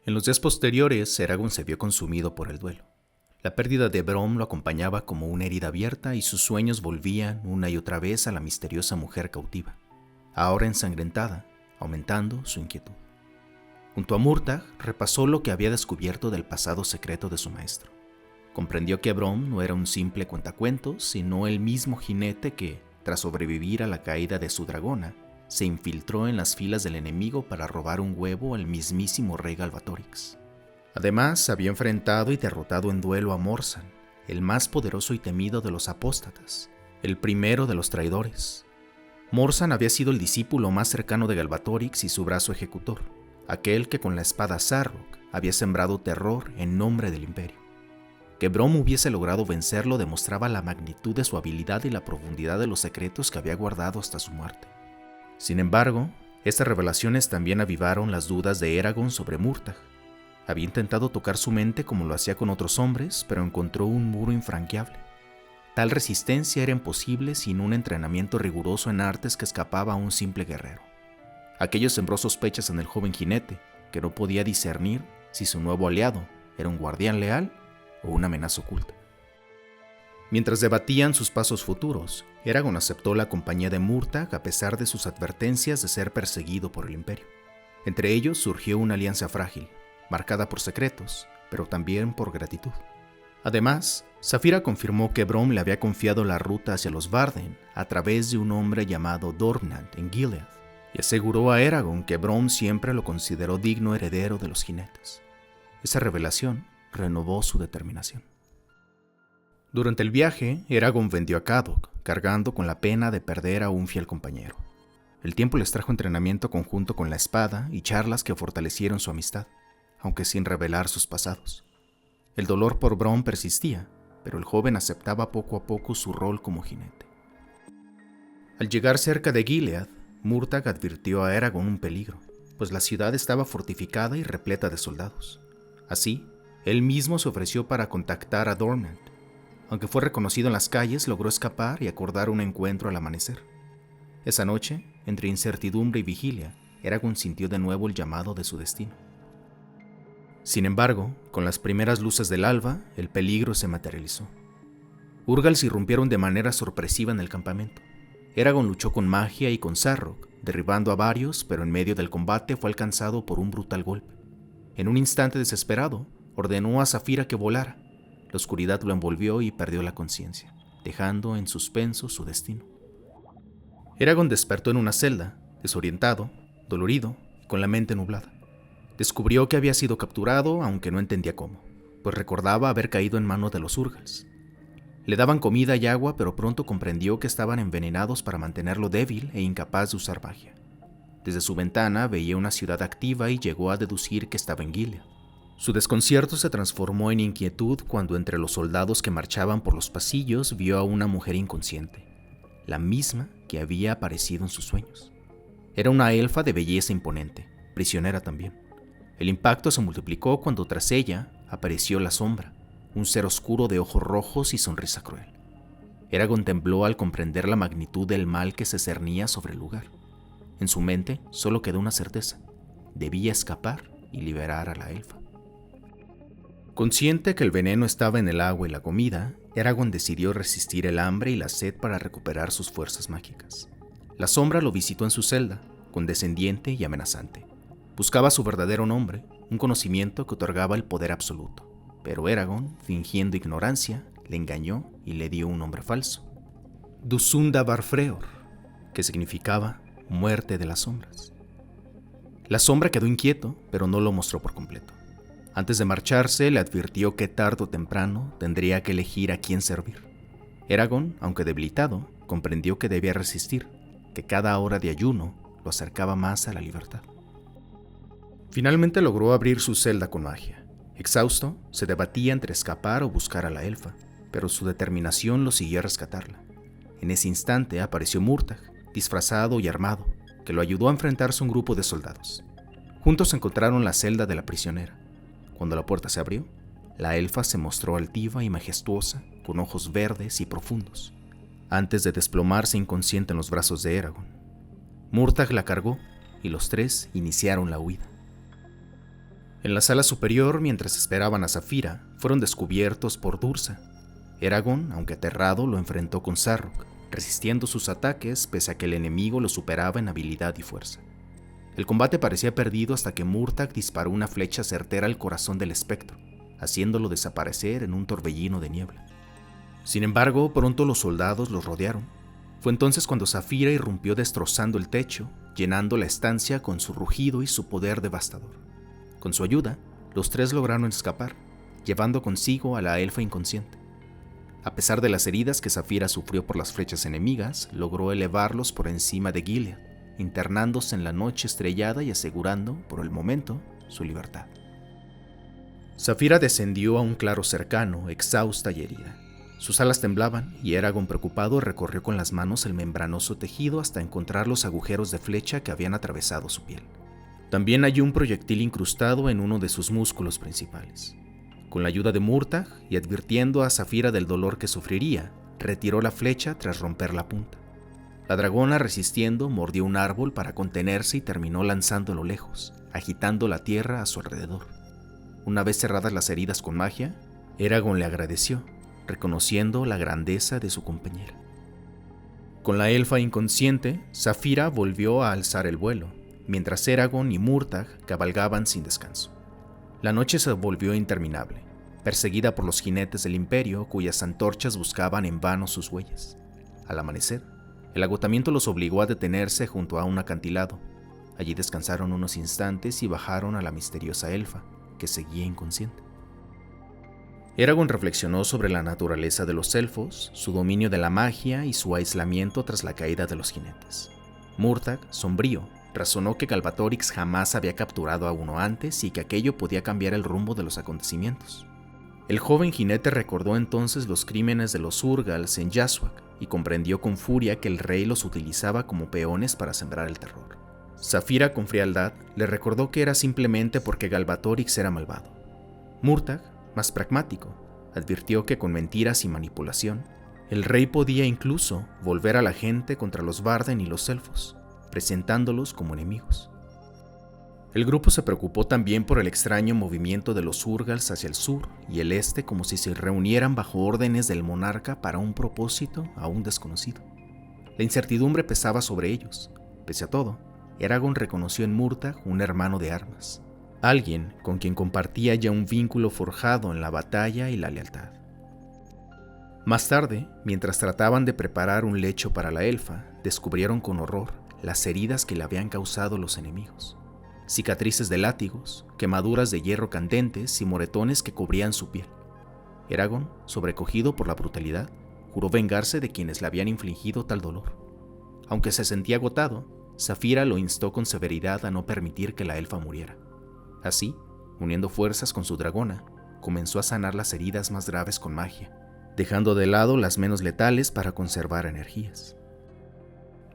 En los días posteriores, Eragon se vio consumido por el duelo. La pérdida de Brom lo acompañaba como una herida abierta y sus sueños volvían una y otra vez a la misteriosa mujer cautiva, ahora ensangrentada, aumentando su inquietud. Junto a Murtagh, repasó lo que había descubierto del pasado secreto de su maestro. Comprendió que Brom no era un simple cuentacuentos, sino el mismo jinete que, tras sobrevivir a la caída de su dragona, se infiltró en las filas del enemigo para robar un huevo al mismísimo rey Galbatorix. Además, había enfrentado y derrotado en duelo a Morzan, el más poderoso y temido de los apóstatas, el primero de los traidores. Morzan había sido el discípulo más cercano de Galbatorix y su brazo ejecutor, aquel que con la espada Zarrok había sembrado terror en nombre del imperio. Que Brom hubiese logrado vencerlo demostraba la magnitud de su habilidad y la profundidad de los secretos que había guardado hasta su muerte. Sin embargo, estas revelaciones también avivaron las dudas de Eragon sobre Murtagh. Había intentado tocar su mente como lo hacía con otros hombres, pero encontró un muro infranqueable. Tal resistencia era imposible sin un entrenamiento riguroso en artes que escapaba a un simple guerrero. Aquello sembró sospechas en el joven jinete, que no podía discernir si su nuevo aliado era un guardián leal o una amenaza oculta. Mientras debatían sus pasos futuros, Eragon aceptó la compañía de Murtagh a pesar de sus advertencias de ser perseguido por el imperio. Entre ellos surgió una alianza frágil, marcada por secretos, pero también por gratitud. Además, Saphira confirmó que Brom le había confiado la ruta hacia los Varden a través de un hombre llamado Dornand en Gilead, y aseguró a Eragon que Brom siempre lo consideró digno heredero de los jinetes. Esa revelación renovó su determinación. Durante el viaje, Eragon vendió a Caddoc, cargando con la pena de perder a un fiel compañero. El tiempo les trajo entrenamiento conjunto con la espada y charlas que fortalecieron su amistad, aunque sin revelar sus pasados. El dolor por Brom persistía, pero el joven aceptaba poco a poco su rol como jinete. Al llegar cerca de Gilead, Murtagh advirtió a Eragon un peligro, pues la ciudad estaba fortificada y repleta de soldados. Así, él mismo se ofreció para contactar a Dornand. Aunque fue reconocido en las calles, logró escapar y acordar un encuentro al amanecer. Esa noche, entre incertidumbre y vigilia, Eragon sintió de nuevo el llamado de su destino. Sin embargo, con las primeras luces del alba, el peligro se materializó. Urgals irrumpieron de manera sorpresiva en el campamento. Eragon luchó con magia y con Zarrok, derribando a varios, pero en medio del combate fue alcanzado por un brutal golpe. En un instante desesperado, ordenó a Saphira que volara. La oscuridad lo envolvió y perdió la conciencia, dejando en suspenso su destino. Eragon despertó en una celda, desorientado, dolorido y con la mente nublada. Descubrió que había sido capturado, aunque no entendía cómo, pues recordaba haber caído en manos de los Urgals. Le daban comida y agua, pero pronto comprendió que estaban envenenados para mantenerlo débil e incapaz de usar magia. Desde su ventana veía una ciudad activa y llegó a deducir que estaba en Gilead. Su desconcierto se transformó en inquietud cuando entre los soldados que marchaban por los pasillos vio a una mujer inconsciente, la misma que había aparecido en sus sueños. Era una elfa de belleza imponente, prisionera también. El impacto se multiplicó cuando tras ella apareció la sombra, un ser oscuro de ojos rojos y sonrisa cruel. Eragon tembló al comprender la magnitud del mal que se cernía sobre el lugar. En su mente solo quedó una certeza: debía escapar y liberar a la elfa. Consciente que el veneno estaba en el agua y la comida, Eragon decidió resistir el hambre y la sed para recuperar sus fuerzas mágicas. La sombra lo visitó en su celda, condescendiente y amenazante. Buscaba su verdadero nombre, un conocimiento que otorgaba el poder absoluto. Pero Eragon, fingiendo ignorancia, le engañó y le dio un nombre falso: Dusunda Barfreor, que significaba muerte de las sombras. La sombra quedó inquieto, pero no lo mostró por completo. Antes de marcharse, le advirtió que tarde o temprano tendría que elegir a quién servir. Eragon, aunque debilitado, comprendió que debía resistir, que cada hora de ayuno lo acercaba más a la libertad. Finalmente logró abrir su celda con magia. Exhausto, se debatía entre escapar o buscar a la elfa, pero su determinación lo siguió a rescatarla. En ese instante apareció Murtagh, disfrazado y armado, que lo ayudó a enfrentarse a un grupo de soldados. Juntos encontraron la celda de la prisionera. Cuando la puerta se abrió, la elfa se mostró altiva y majestuosa, con ojos verdes y profundos, antes de desplomarse inconsciente en los brazos de Eragon. Murtagh la cargó y los tres iniciaron la huida. En la sala superior, mientras esperaban a Saphira, fueron descubiertos por Dursa. Eragon, aunque aterrado, lo enfrentó con Zarruk, resistiendo sus ataques pese a que el enemigo lo superaba en habilidad y fuerza. El combate parecía perdido hasta que Murtagh disparó una flecha certera al corazón del espectro, haciéndolo desaparecer en un torbellino de niebla. Sin embargo, pronto los soldados los rodearon. Fue entonces cuando Saphira irrumpió destrozando el techo, llenando la estancia con su rugido y su poder devastador. Con su ayuda, los tres lograron escapar, llevando consigo a la elfa inconsciente. A pesar de las heridas que Saphira sufrió por las flechas enemigas, logró elevarlos por encima de Gilead, internándose en la noche estrellada y asegurando, por el momento, su libertad. Saphira descendió a un claro cercano, exhausta y herida. Sus alas temblaban y Eragon, preocupado, recorrió con las manos el membranoso tejido hasta encontrar los agujeros de flecha que habían atravesado su piel. También halló un proyectil incrustado en uno de sus músculos principales. Con la ayuda de Murtagh y advirtiendo a Saphira del dolor que sufriría, retiró la flecha tras romper la punta. La dragona, resistiendo, mordió un árbol para contenerse y terminó lanzándolo lejos, agitando la tierra a su alrededor. Una vez cerradas las heridas con magia, Eragon le agradeció, reconociendo la grandeza de su compañera. Con la elfa inconsciente, Saphira volvió a alzar el vuelo, mientras Eragon y Murtagh cabalgaban sin descanso. La noche se volvió interminable, perseguida por los jinetes del imperio cuyas antorchas buscaban en vano sus huellas. Al amanecer, el agotamiento los obligó a detenerse junto a un acantilado. Allí descansaron unos instantes y bajaron a la misteriosa elfa, que seguía inconsciente. Eragon reflexionó sobre la naturaleza de los elfos, su dominio de la magia y su aislamiento tras la caída de los jinetes. Murtagh, sombrío, razonó que Galbatorix jamás había capturado a uno antes y que aquello podía cambiar el rumbo de los acontecimientos. El joven jinete recordó entonces los crímenes de los Urgals en Yashuak y comprendió con furia que el rey los utilizaba como peones para sembrar el terror. Saphira, con frialdad, le recordó que era simplemente porque Galbatorix era malvado. Murtagh, más pragmático, advirtió que con mentiras y manipulación, el rey podía incluso volver a la gente contra los Varden y los elfos, presentándolos como enemigos. El grupo se preocupó también por el extraño movimiento de los Urgals hacia el sur y el este, como si se reunieran bajo órdenes del monarca para un propósito aún desconocido. La incertidumbre pesaba sobre ellos. Pese a todo, Eragon reconoció en Murtagh un hermano de armas, alguien con quien compartía ya un vínculo forjado en la batalla y la lealtad. Más tarde, mientras trataban de preparar un lecho para la elfa, descubrieron con horror las heridas que le habían causado los enemigos. Cicatrices de látigos, quemaduras de hierro candentes y moretones que cubrían su piel. Eragon, sobrecogido por la brutalidad, juró vengarse de quienes le habían infligido tal dolor. Aunque se sentía agotado, Saphira lo instó con severidad a no permitir que la elfa muriera. Así, uniendo fuerzas con su dragona, comenzó a sanar las heridas más graves con magia, dejando de lado las menos letales para conservar energías.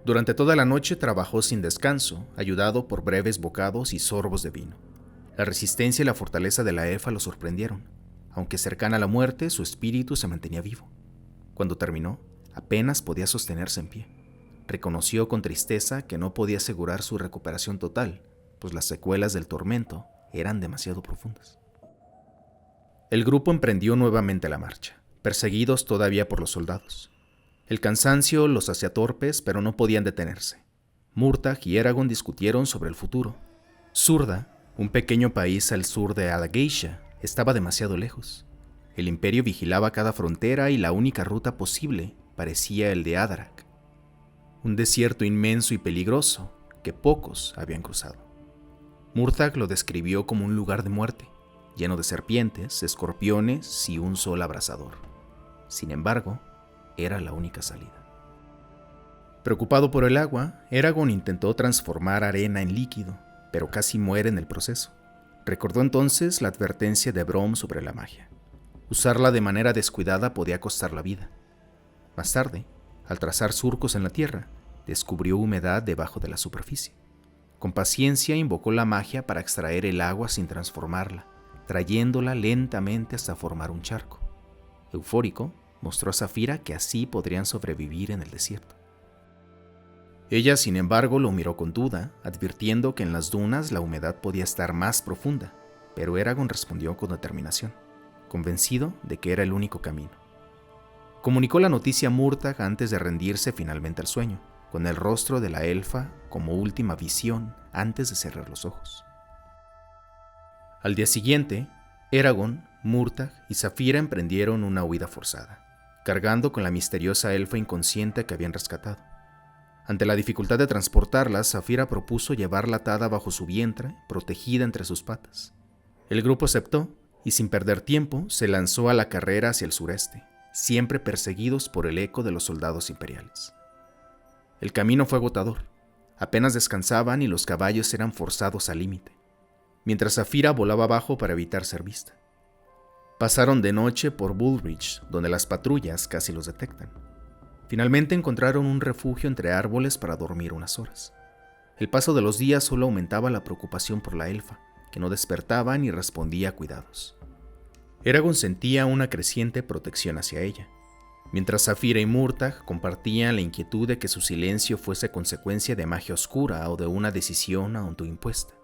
Durante toda la noche trabajó sin descanso, ayudado por breves bocados y sorbos de vino. La resistencia y la fortaleza de la elfa lo sorprendieron. Aunque cercana a la muerte, su espíritu se mantenía vivo. Cuando terminó, apenas podía sostenerse en pie. Reconoció con tristeza que no podía asegurar su recuperación total, pues las secuelas del tormento eran demasiado profundas. El grupo emprendió nuevamente la marcha, perseguidos todavía por los soldados. El cansancio los hacía torpes, pero no podían detenerse. Murtagh y Eragon discutieron sobre el futuro. Surda, un pequeño país al sur de Adageisha, estaba demasiado lejos. El imperio vigilaba cada frontera y la única ruta posible parecía el de Adarak, un desierto inmenso y peligroso que pocos habían cruzado. Murtagh lo describió como un lugar de muerte, lleno de serpientes, escorpiones y un sol abrasador. Sin embargo, era la única salida. Preocupado por el agua, Eragon intentó transformar arena en líquido, pero casi muere en el proceso. Recordó entonces la advertencia de Brom sobre la magia. Usarla de manera descuidada podía costar la vida. Más tarde, al trazar surcos en la tierra, descubrió humedad debajo de la superficie. Con paciencia invocó la magia para extraer el agua sin transformarla, trayéndola lentamente hasta formar un charco. Eufórico, mostró a Saphira que así podrían sobrevivir en el desierto. Ella, sin embargo, lo miró con duda, advirtiendo que en las dunas la humedad podía estar más profunda, pero Eragon respondió con determinación, convencido de que era el único camino. Comunicó la noticia a Murtagh antes de rendirse finalmente al sueño, con el rostro de la elfa como última visión antes de cerrar los ojos. Al día siguiente, Eragon, Murtagh y Saphira emprendieron una huida forzada, cargando con la misteriosa elfa inconsciente que habían rescatado. Ante la dificultad de transportarla, Saphira propuso llevarla atada bajo su vientre, protegida entre sus patas. El grupo aceptó y sin perder tiempo se lanzó a la carrera hacia el sureste, siempre perseguidos por el eco de los soldados imperiales. El camino fue agotador. Apenas descansaban y los caballos eran forzados al límite, mientras Saphira volaba abajo para evitar ser vista. Pasaron de noche por Bullbridge, donde las patrullas casi los detectan. Finalmente encontraron un refugio entre árboles para dormir unas horas. El paso de los días solo aumentaba la preocupación por la elfa, que no despertaba ni respondía a cuidados. Eragon sentía una creciente protección hacia ella, mientras Saphira y Murtagh compartían la inquietud de que su silencio fuese consecuencia de magia oscura o de una decisión autoimpuesta.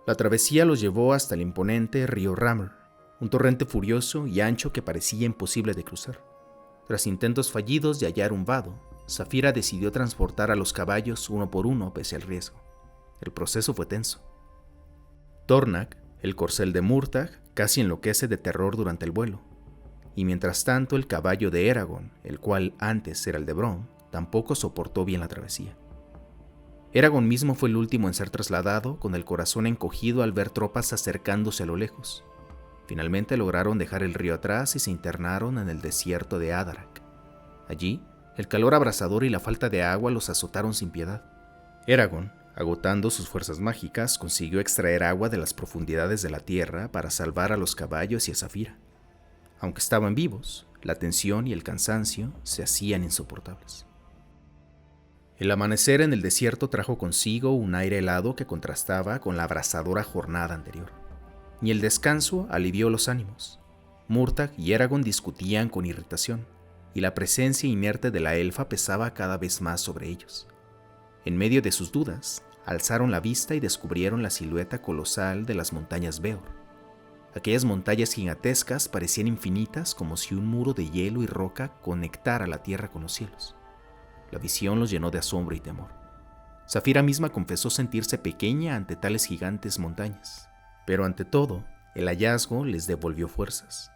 La travesía los llevó hasta el imponente río Rammer, un torrente furioso y ancho que parecía imposible de cruzar. Tras intentos fallidos de hallar un vado, Saphira decidió transportar a los caballos uno por uno pese al riesgo. El proceso fue tenso. Tornaq, el corcel de Murtagh, casi enloquece de terror durante el vuelo, y mientras tanto el caballo de Eragon, el cual antes era el de Brom, tampoco soportó bien la travesía. Eragon mismo fue el último en ser trasladado, con el corazón encogido al ver tropas acercándose a lo lejos. Finalmente lograron dejar el río atrás y se internaron en el desierto de Adarak. Allí, el calor abrasador y la falta de agua los azotaron sin piedad. Eragon, agotando sus fuerzas mágicas, consiguió extraer agua de las profundidades de la tierra para salvar a los caballos y a Saphira. Aunque estaban vivos, la tensión y el cansancio se hacían insoportables. El amanecer en el desierto trajo consigo un aire helado que contrastaba con la abrasadora jornada anterior. Ni el descanso alivió los ánimos. Murtagh y Eragon discutían con irritación, y la presencia inerte de la elfa pesaba cada vez más sobre ellos. En medio de sus dudas, alzaron la vista y descubrieron la silueta colosal de las montañas Beor. Aquellas montañas gigantescas parecían infinitas, como si un muro de hielo y roca conectara la tierra con los cielos. La visión los llenó de asombro y temor. Saphira misma confesó sentirse pequeña ante tales gigantes montañas, pero ante todo, el hallazgo les devolvió fuerzas.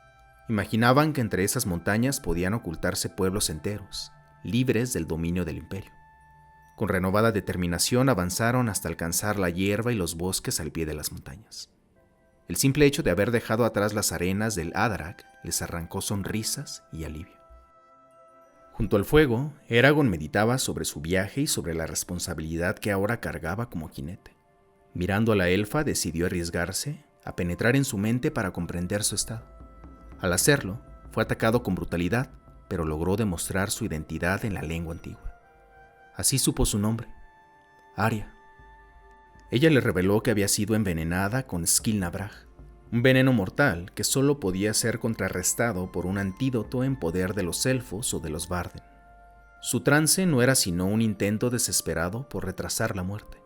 Imaginaban que entre esas montañas podían ocultarse pueblos enteros, libres del dominio del imperio. Con renovada determinación avanzaron hasta alcanzar la hierba y los bosques al pie de las montañas. El simple hecho de haber dejado atrás las arenas del Adarak les arrancó sonrisas y alivio. Junto al fuego, Eragon meditaba sobre su viaje y sobre la responsabilidad que ahora cargaba como jinete. Mirando a la elfa, decidió arriesgarse a penetrar en su mente para comprender su estado. Al hacerlo, fue atacado con brutalidad, pero logró demostrar su identidad en la lengua antigua. Así supo su nombre, Arya. Ella le reveló que había sido envenenada con Skilnabrag, un veneno mortal que solo podía ser contrarrestado por un antídoto en poder de los elfos o de los Varden. Su trance no era sino un intento desesperado por retrasar la muerte.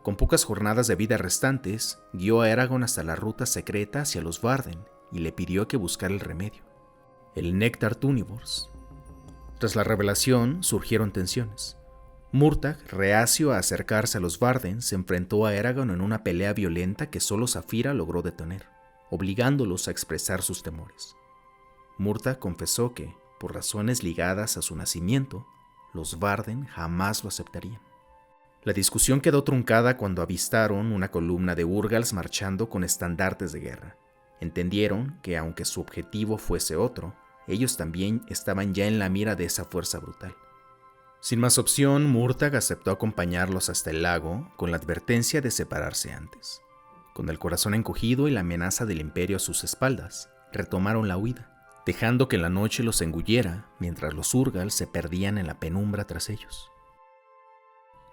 Con pocas jornadas de vida restantes, guió a Eragon hasta la ruta secreta hacia los Varden y le pidió que buscara el remedio, el Néctar Tunivors. Tras la revelación surgieron tensiones. Murtagh, reacio a acercarse a los Varden, se enfrentó a Eragon en una pelea violenta que solo Saphira logró detener, obligándolos a expresar sus temores. Murtagh confesó que, por razones ligadas a su nacimiento, los Varden jamás lo aceptarían. La discusión quedó truncada cuando avistaron una columna de Urgals marchando con estandartes de guerra. Entendieron que, aunque su objetivo fuese otro, ellos también estaban ya en la mira de esa fuerza brutal. Sin más opción, Murtagh aceptó acompañarlos hasta el lago con la advertencia de separarse antes. Con el corazón encogido y la amenaza del imperio a sus espaldas, retomaron la huida, dejando que la noche los engulliera mientras los Urgals se perdían en la penumbra tras ellos.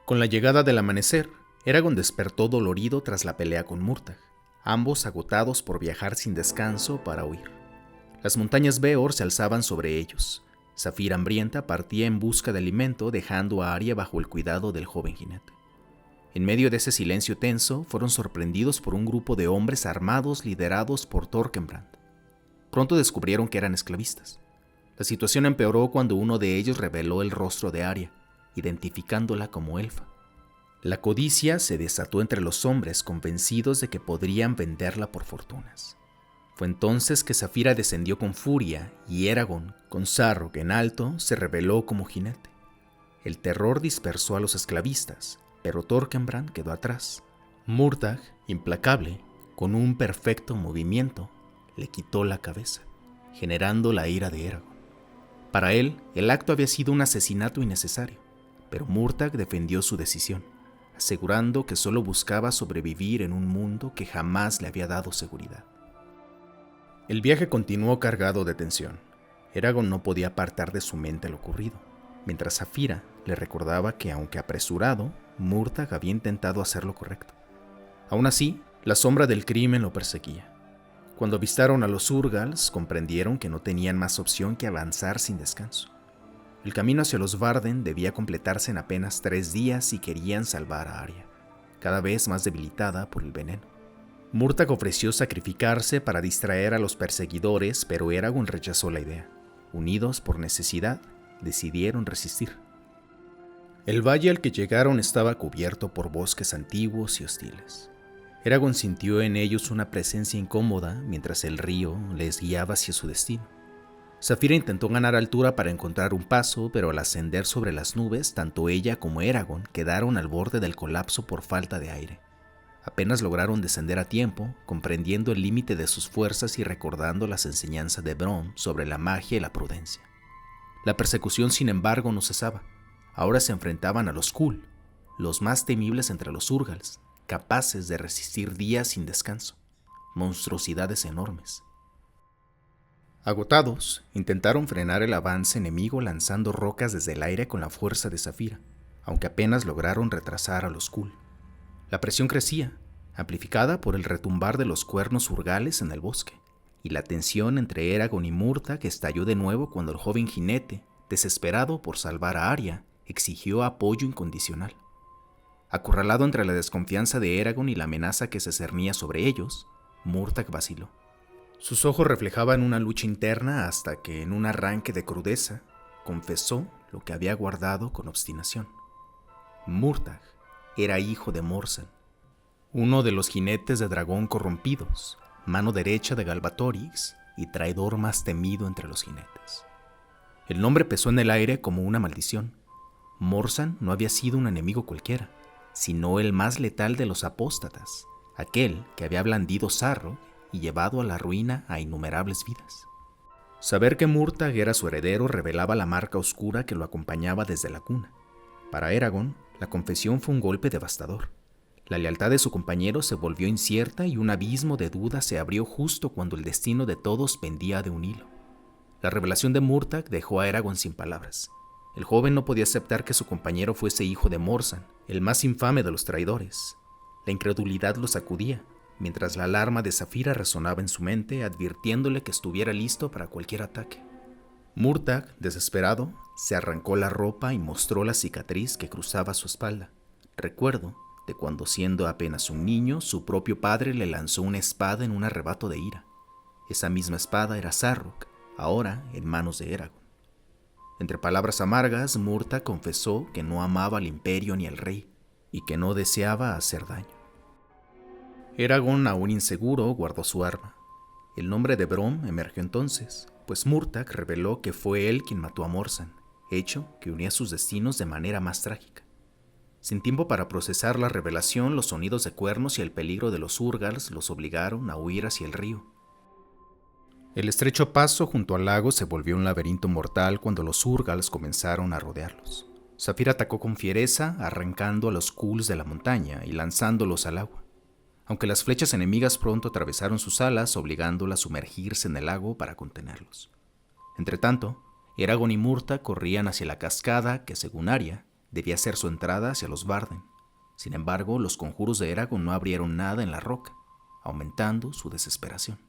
Con la llegada del amanecer, Eragon despertó dolorido tras la pelea con Murtagh, ambos agotados por viajar sin descanso para huir. Las montañas Beor se alzaban sobre ellos. Saphira hambrienta partía en busca de alimento, dejando a Arya bajo el cuidado del joven jinete. En medio de ese silencio tenso, fueron sorprendidos por un grupo de hombres armados liderados por Thorkenbrand. Pronto descubrieron que eran esclavistas. La situación empeoró cuando uno de ellos reveló el rostro de Arya, identificándola como elfa. La codicia se desató entre los hombres, convencidos de que podrían venderla por fortunas. Fue entonces que Saphira descendió con furia y Eragon, con Zarrock en alto, se rebeló como jinete. El terror dispersó a los esclavistas, pero Thorkenbrand quedó atrás. Murtagh, implacable, con un perfecto movimiento, le quitó la cabeza, generando la ira de Eragon. Para él, el acto había sido un asesinato innecesario, pero Murtagh defendió su decisión, asegurando que solo buscaba sobrevivir en un mundo que jamás le había dado seguridad. El viaje continuó cargado de tensión. Eragon no podía apartar de su mente lo ocurrido, mientras Saphira le recordaba que, aunque apresurado, Murtagh había intentado hacer lo correcto. Aún así, la sombra del crimen lo perseguía. Cuando avistaron a los Urgals, comprendieron que no tenían más opción que avanzar sin descanso. El camino hacia los Varden debía completarse en apenas 3 días si querían salvar a Arya, cada vez más debilitada por el veneno. Murtagh ofreció sacrificarse para distraer a los perseguidores, pero Eragon rechazó la idea. Unidos por necesidad, decidieron resistir. El valle al que llegaron estaba cubierto por bosques antiguos y hostiles. Eragon sintió en ellos una presencia incómoda mientras el río les guiaba hacia su destino. Saphira intentó ganar altura para encontrar un paso, pero al ascender sobre las nubes, tanto ella como Eragon quedaron al borde del colapso por falta de aire. Apenas lograron descender a tiempo, comprendiendo el límite de sus fuerzas y recordando las enseñanzas de Bronn sobre la magia y la prudencia. La persecución, sin embargo, no cesaba. Ahora se enfrentaban a los Khul, los más temibles entre los Urgals, capaces de resistir días sin descanso, monstruosidades enormes. Agotados, intentaron frenar el avance enemigo lanzando rocas desde el aire con la fuerza de Saphira, aunque apenas lograron retrasar a los Khul. La presión crecía, amplificada por el retumbar de los cuernos urgales en el bosque, y la tensión entre Eragon y Murtagh estalló de nuevo cuando el joven jinete, desesperado por salvar a Arya, exigió apoyo incondicional. Acorralado entre la desconfianza de Eragon y la amenaza que se cernía sobre ellos, Murtagh vaciló. Sus ojos reflejaban una lucha interna hasta que, en un arranque de crudeza, confesó lo que había guardado con obstinación. Murtagh era hijo de Morsan, uno de los jinetes de dragón corrompidos, mano derecha de Galbatorix y traidor más temido entre los jinetes. El nombre pesó en el aire como una maldición. Morsan no había sido un enemigo cualquiera, sino el más letal de los apóstatas, aquel que había blandido Zarrock y llevado a la ruina a innumerables vidas. Saber que Murtagh era su heredero revelaba la marca oscura que lo acompañaba desde la cuna. Para Eragon, la confesión fue un golpe devastador. La lealtad de su compañero se volvió incierta y un abismo de duda se abrió justo cuando el destino de todos pendía de un hilo. La revelación de Murtagh dejó a Eragon sin palabras. El joven no podía aceptar que su compañero fuese hijo de Morsan, el más infame de los traidores. La incredulidad lo sacudía, mientras la alarma de Saphira resonaba en su mente, advirtiéndole que estuviera listo para cualquier ataque. Murtagh, desesperado, se arrancó la ropa y mostró la cicatriz que cruzaba su espalda. Recuerdo de cuando, siendo apenas un niño, su propio padre le lanzó una espada en un arrebato de ira. Esa misma espada era Zarrock, ahora en manos de Eragon. Entre palabras amargas, Murtagh confesó que no amaba al imperio ni al rey, y que no deseaba hacer daño. Eragon, aún inseguro, guardó su arma. El nombre de Bronn emergió entonces, pues Murtagh reveló que fue él quien mató a Morsan, hecho que unía sus destinos de manera más trágica. Sin tiempo para procesar la revelación, los sonidos de cuernos y el peligro de los Urgals los obligaron a huir hacia el río. El estrecho paso junto al lago se volvió un laberinto mortal cuando los Urgals comenzaron a rodearlos. Saphira atacó con fiereza, arrancando a los Khuls de la montaña y lanzándolos al agua, aunque las flechas enemigas pronto atravesaron sus alas, obligándola a sumergirse en el lago para contenerlos. Entretanto, Eragon y Murtagh corrían hacia la cascada que, según Arya, debía ser su entrada hacia los Varden. Sin embargo, los conjuros de Eragon no abrieron nada en la roca, aumentando su desesperación.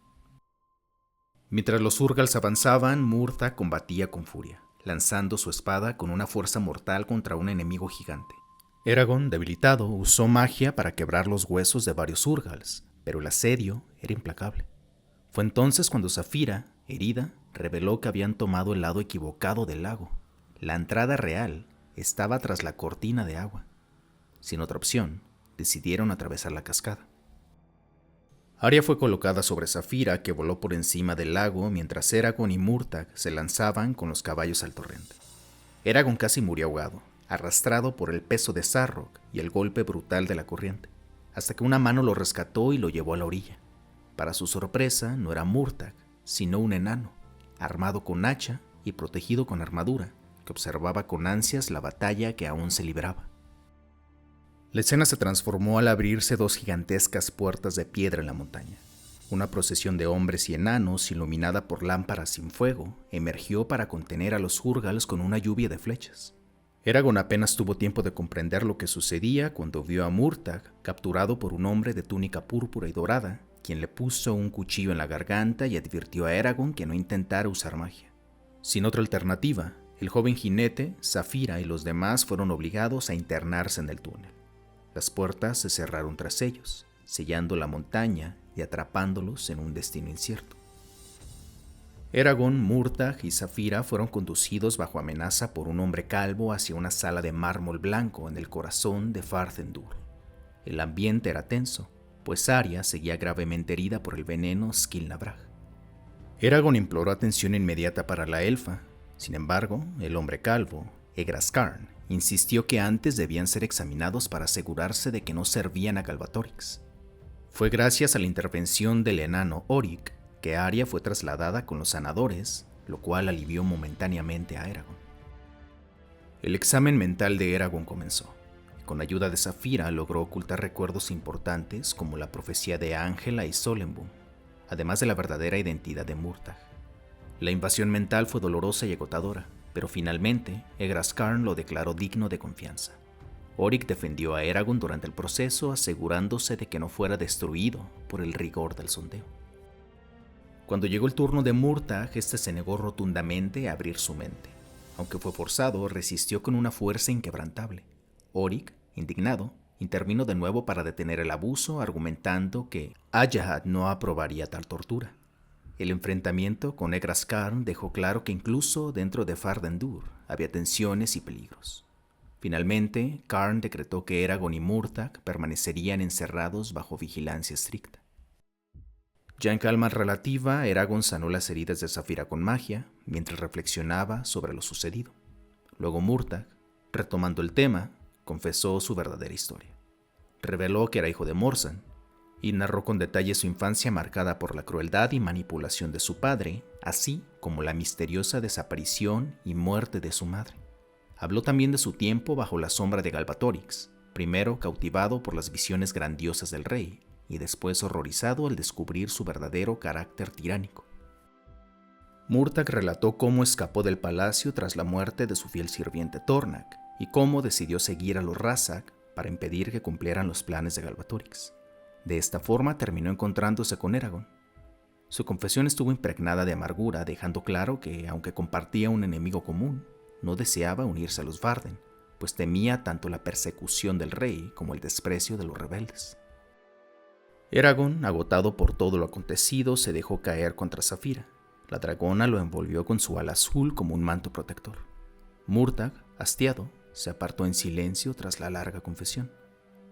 Mientras los Urgals avanzaban, Murtagh combatía con furia, lanzando su espada con una fuerza mortal contra un enemigo gigante. Eragon, debilitado, usó magia para quebrar los huesos de varios Urgals, pero el asedio era implacable. Fue entonces cuando Saphira, herida, reveló que habían tomado el lado equivocado del lago. La entrada real estaba tras la cortina de agua. Sin otra opción, decidieron atravesar la cascada. Arya fue colocada sobre Saphira, que voló por encima del lago mientras Eragon y Murtagh se lanzaban con los caballos al torrente. Eragon casi murió ahogado, arrastrado por el peso de Zarrock y el golpe brutal de la corriente, hasta que una mano lo rescató y lo llevó a la orilla. Para su sorpresa, no era Murtagh, sino un enano, armado con hacha y protegido con armadura, que observaba con ansias la batalla que aún se libraba. La escena se transformó al abrirse dos gigantescas puertas de piedra en la montaña. Una procesión de hombres y enanos, iluminada por lámparas sin fuego, emergió para contener a los Urgals con una lluvia de flechas. Eragon apenas tuvo tiempo de comprender lo que sucedía cuando vio a Murtagh capturado por un hombre de túnica púrpura y dorada, quien le puso un cuchillo en la garganta y advirtió a Eragon que no intentara usar magia. Sin otra alternativa, el joven jinete, Saphira y los demás fueron obligados a internarse en el túnel. Las puertas se cerraron tras ellos, sellando la montaña y atrapándolos en un destino incierto. Eragon, Murtagh y Saphira fueron conducidos bajo amenaza por un hombre calvo hacia una sala de mármol blanco en el corazón de Farthendur. El ambiente era tenso, pues Arya seguía gravemente herida por el veneno Skilnabrag. Eragon imploró atención inmediata para la elfa. Sin embargo, el hombre calvo, Egraskarn, insistió que antes debían ser examinados para asegurarse de que no servían a Galbatorix. Fue gracias a la intervención del enano Oryk que Arya fue trasladada con los sanadores, lo cual alivió momentáneamente a Eragon. El examen mental de Eragon comenzó. Con ayuda de Saphira logró ocultar recuerdos importantes como la profecía de Ángela y Solemnboom, además de la verdadera identidad de Murtagh. La invasión mental fue dolorosa y agotadora, pero finalmente Egraskarn lo declaró digno de confianza. Oryk defendió a Eragon durante el proceso, asegurándose de que no fuera destruido por el rigor del sondeo. Cuando llegó el turno de Murtagh, este se negó rotundamente a abrir su mente. Aunque fue forzado, resistió con una fuerza inquebrantable. Oryk, indignado, intervino de nuevo para detener el abuso, argumentando que Ajahad no aprobaría tal tortura. El enfrentamiento con Egraskarn dejó claro que incluso dentro de Farthendur había tensiones y peligros. Finalmente, Karn decretó que Eragon y Murtagh permanecerían encerrados bajo vigilancia estricta. Ya en calma relativa, Eragon sanó las heridas de Saphira con magia, mientras reflexionaba sobre lo sucedido. Luego Murtagh, retomando el tema, confesó su verdadera historia. Reveló que era hijo de Morzan, y narró con detalle su infancia marcada por la crueldad y manipulación de su padre, así como la misteriosa desaparición y muerte de su madre. Habló también de su tiempo bajo la sombra de Galbatorix, primero cautivado por las visiones grandiosas del rey, y después horrorizado al descubrir su verdadero carácter tiránico. Murtagh relató cómo escapó del palacio tras la muerte de su fiel sirviente Tornak, y cómo decidió seguir a los Razak para impedir que cumplieran los planes de Galbatorix. De esta forma terminó encontrándose con Eragon. Su confesión estuvo impregnada de amargura, dejando claro que, aunque compartía un enemigo común, no deseaba unirse a los Varden, pues temía tanto la persecución del rey como el desprecio de los rebeldes. Eragon, agotado por todo lo acontecido, se dejó caer contra Saphira. La dragona lo envolvió con su ala azul como un manto protector. Murtagh, hastiado, se apartó en silencio tras la larga confesión.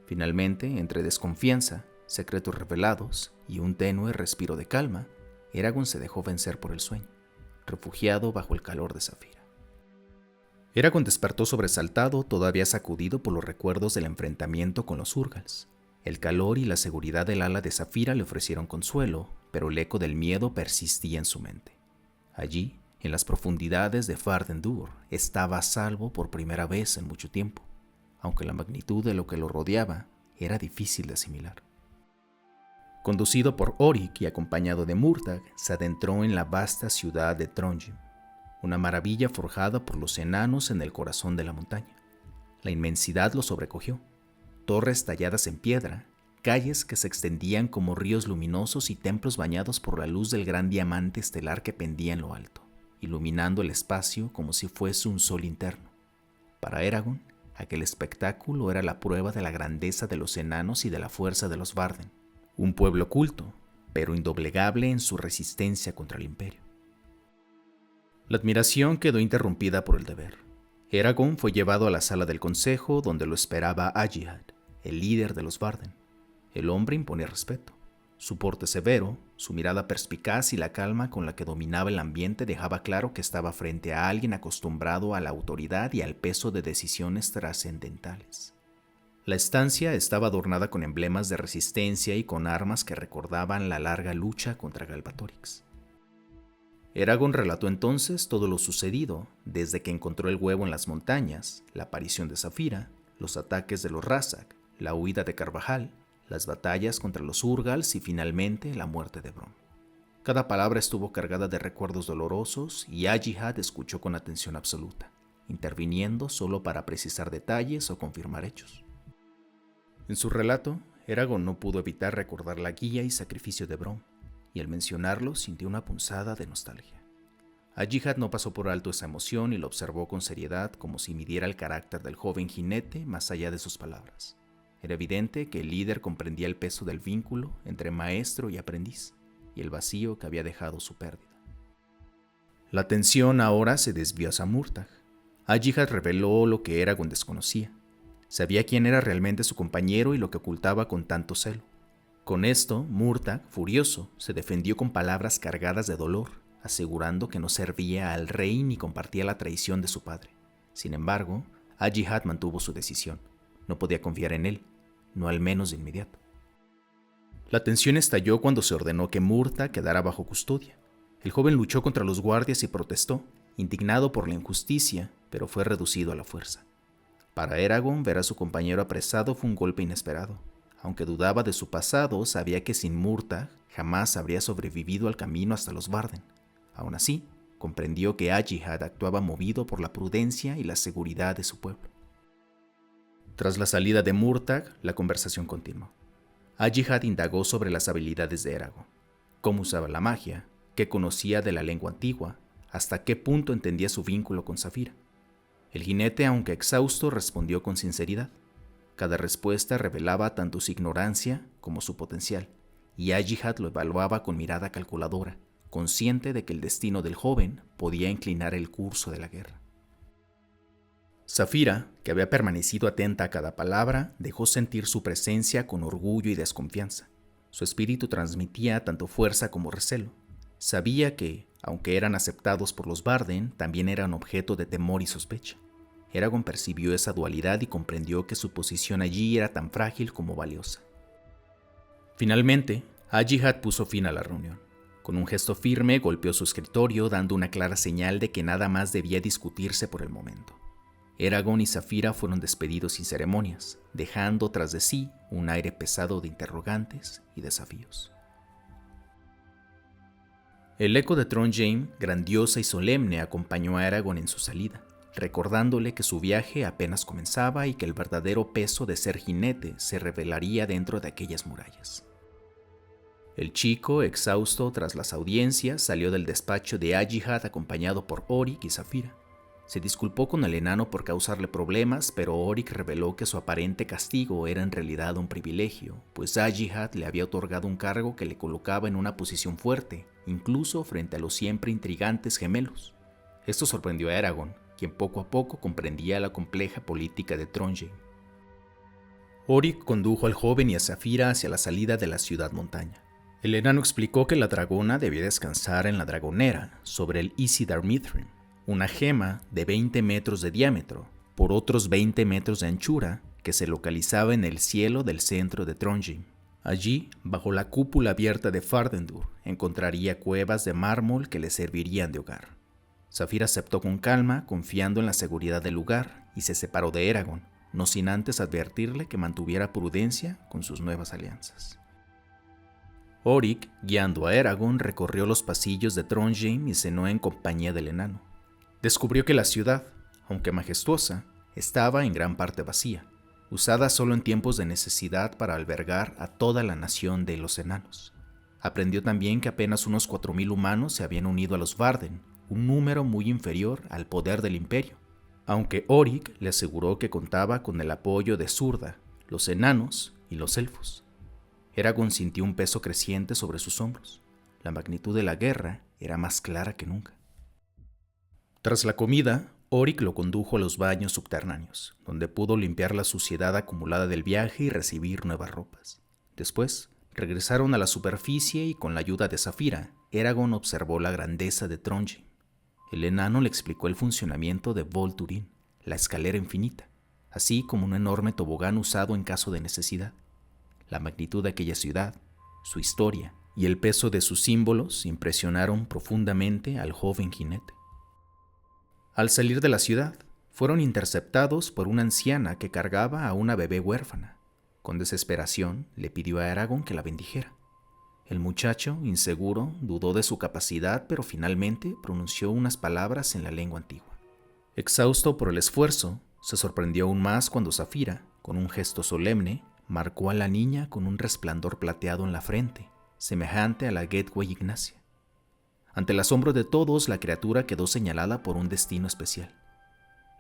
Finalmente, entre desconfianza, secretos revelados y un tenue respiro de calma, Eragon se dejó vencer por el sueño, refugiado bajo el calor de Saphira. Eragon despertó sobresaltado, todavía sacudido por los recuerdos del enfrentamiento con los Urgals. El calor y la seguridad del ala de Saphira le ofrecieron consuelo, pero el eco del miedo persistía en su mente. Allí, en las profundidades de Farthendur, estaba a salvo por primera vez en mucho tiempo, aunque la magnitud de lo que lo rodeaba era difícil de asimilar. Conducido por Oryk y acompañado de Murtagh, se adentró en la vasta ciudad de Trondheim, una maravilla forjada por los enanos en el corazón de la montaña. La inmensidad lo sobrecogió. Torres talladas en piedra, calles que se extendían como ríos luminosos y templos bañados por la luz del gran diamante estelar que pendía en lo alto, iluminando el espacio como si fuese un sol interno. Para Eragon, Aquel espectáculo era la prueba de la grandeza de los enanos y de la fuerza de los Varden, un pueblo oculto, pero indoblegable en su resistencia contra el imperio. La admiración quedó interrumpida por el deber. Eragon fue llevado a la sala del consejo donde lo esperaba Ajihad, el líder de los Varden. El hombre imponía respeto. Su porte severo, su mirada perspicaz y la calma con la que dominaba el ambiente dejaba claro que estaba frente a alguien acostumbrado a la autoridad y al peso de decisiones trascendentales. La estancia estaba adornada con emblemas de resistencia y con armas que recordaban la larga lucha contra Galbatorix. Eragon relató entonces todo lo sucedido, desde que encontró el huevo en las montañas, la aparición de Saphira, los ataques de los Razak, la huida de Carvajal, las batallas contra los Urgals y finalmente la muerte de Brom. Cada palabra estuvo cargada de recuerdos dolorosos y Ajihad escuchó con atención absoluta, interviniendo solo para precisar detalles o confirmar hechos. En su relato, Eragon no pudo evitar recordar la guía y sacrificio de Brom, y al mencionarlo sintió una punzada de nostalgia. Ajihad no pasó por alto esa emoción y lo observó con seriedad como si midiera el carácter del joven jinete más allá de sus palabras. Era evidente que el líder comprendía el peso del vínculo entre maestro y aprendiz y el vacío que había dejado su pérdida. La atención ahora se desvió a Samurtag. Ajihad reveló lo que Eragon desconocía. Sabía quién era realmente su compañero y lo que ocultaba con tanto celo. Con esto, Murtagh, furioso, se defendió con palabras cargadas de dolor, asegurando que no servía al rey ni compartía la traición de su padre. Sin embargo, Ajihad mantuvo su decisión. No podía confiar en él, no al menos de inmediato. La tensión estalló cuando se ordenó que Murtagh quedara bajo custodia. El joven luchó contra los guardias y protestó, indignado por la injusticia, pero fue reducido a la fuerza. Para Eragon, ver a su compañero apresado fue un golpe inesperado. Aunque dudaba de su pasado, sabía que sin Murtagh jamás habría sobrevivido al camino hasta los Varden. Aún así, comprendió que Ajihad actuaba movido por la prudencia y la seguridad de su pueblo. Tras la salida de Murtagh, la conversación continuó. Ajihad indagó sobre las habilidades de Eragon, cómo usaba la magia, qué conocía de la lengua antigua, hasta qué punto entendía su vínculo con Saphira. El jinete, aunque exhausto, respondió con sinceridad. Cada respuesta revelaba tanto su ignorancia como su potencial, y Ajihad lo evaluaba con mirada calculadora, consciente de que el destino del joven podía inclinar el curso de la guerra. Saphira, que había permanecido atenta a cada palabra, dejó sentir su presencia con orgullo y desconfianza. Su espíritu transmitía tanto fuerza como recelo. Sabía que, aunque eran aceptados por los Varden, también eran objeto de temor y sospecha. Eragon percibió esa dualidad y comprendió que su posición allí era tan frágil como valiosa. Finalmente, Ajihad puso fin a la reunión. Con un gesto firme golpeó su escritorio, dando una clara señal de que nada más debía discutirse por el momento. Eragon y Saphira fueron despedidos sin ceremonias, dejando tras de sí un aire pesado de interrogantes y desafíos. El eco de Trondheim, grandiosa y solemne, acompañó a Eragon en su salida, recordándole que su viaje apenas comenzaba y que el verdadero peso de ser jinete se revelaría dentro de aquellas murallas. El chico, exhausto tras las audiencias, salió del despacho de Ajihad acompañado por Oryk y Saphira. Se disculpó con el enano por causarle problemas, pero Oryk reveló que su aparente castigo era en realidad un privilegio, pues Ajihad le había otorgado un cargo que le colocaba en una posición fuerte, incluso frente a los siempre intrigantes gemelos. Esto sorprendió a Eragon, quien poco a poco comprendía la compleja política de Trondheim. Oryk condujo al joven y a Saphira hacia la salida de la ciudad montaña. El enano explicó que la dragona debía descansar en la dragonera, sobre el Isidar Mithrim, una gema de 20 metros de diámetro por otros 20 metros de anchura que se localizaba en el cielo del centro de Trondheim. Allí, bajo la cúpula abierta de Fardendur, encontraría cuevas de mármol que le servirían de hogar. Saphira aceptó con calma, confiando en la seguridad del lugar, y se separó de Eragon, no sin antes advertirle que mantuviera prudencia con sus nuevas alianzas. Oryk, guiando a Eragon, recorrió los pasillos de Trondheim y cenó en compañía del enano. Descubrió que la ciudad, aunque majestuosa, estaba en gran parte vacía, usada solo en tiempos de necesidad para albergar a toda la nación de los enanos. Aprendió también que apenas unos 4.000 humanos se habían unido a los Varden, un número muy inferior al poder del imperio, aunque Oric le aseguró que contaba con el apoyo de Zurda, los enanos y los elfos. Eragon sintió un peso creciente sobre sus hombros. La magnitud de la guerra era más clara que nunca. Tras la comida, Oric lo condujo a los baños subterráneos, donde pudo limpiar la suciedad acumulada del viaje y recibir nuevas ropas. Después, regresaron a la superficie y con la ayuda de Saphira, Eragon observó la grandeza de Trondheim. El enano le explicó el funcionamiento de Volturin, la escalera infinita, así como un enorme tobogán usado en caso de necesidad. La magnitud de aquella ciudad, su historia y el peso de sus símbolos impresionaron profundamente al joven jinete. Al salir de la ciudad, fueron interceptados por una anciana que cargaba a una bebé huérfana. Con desesperación, le pidió a Eragon que la bendijera. El muchacho, inseguro, dudó de su capacidad, pero finalmente pronunció unas palabras en la lengua antigua. Exhausto por el esfuerzo, se sorprendió aún más cuando Saphira, con un gesto solemne, marcó a la niña con un resplandor plateado en la frente, semejante a la Gateway Ignacia. Ante el asombro de todos, la criatura quedó señalada por un destino especial.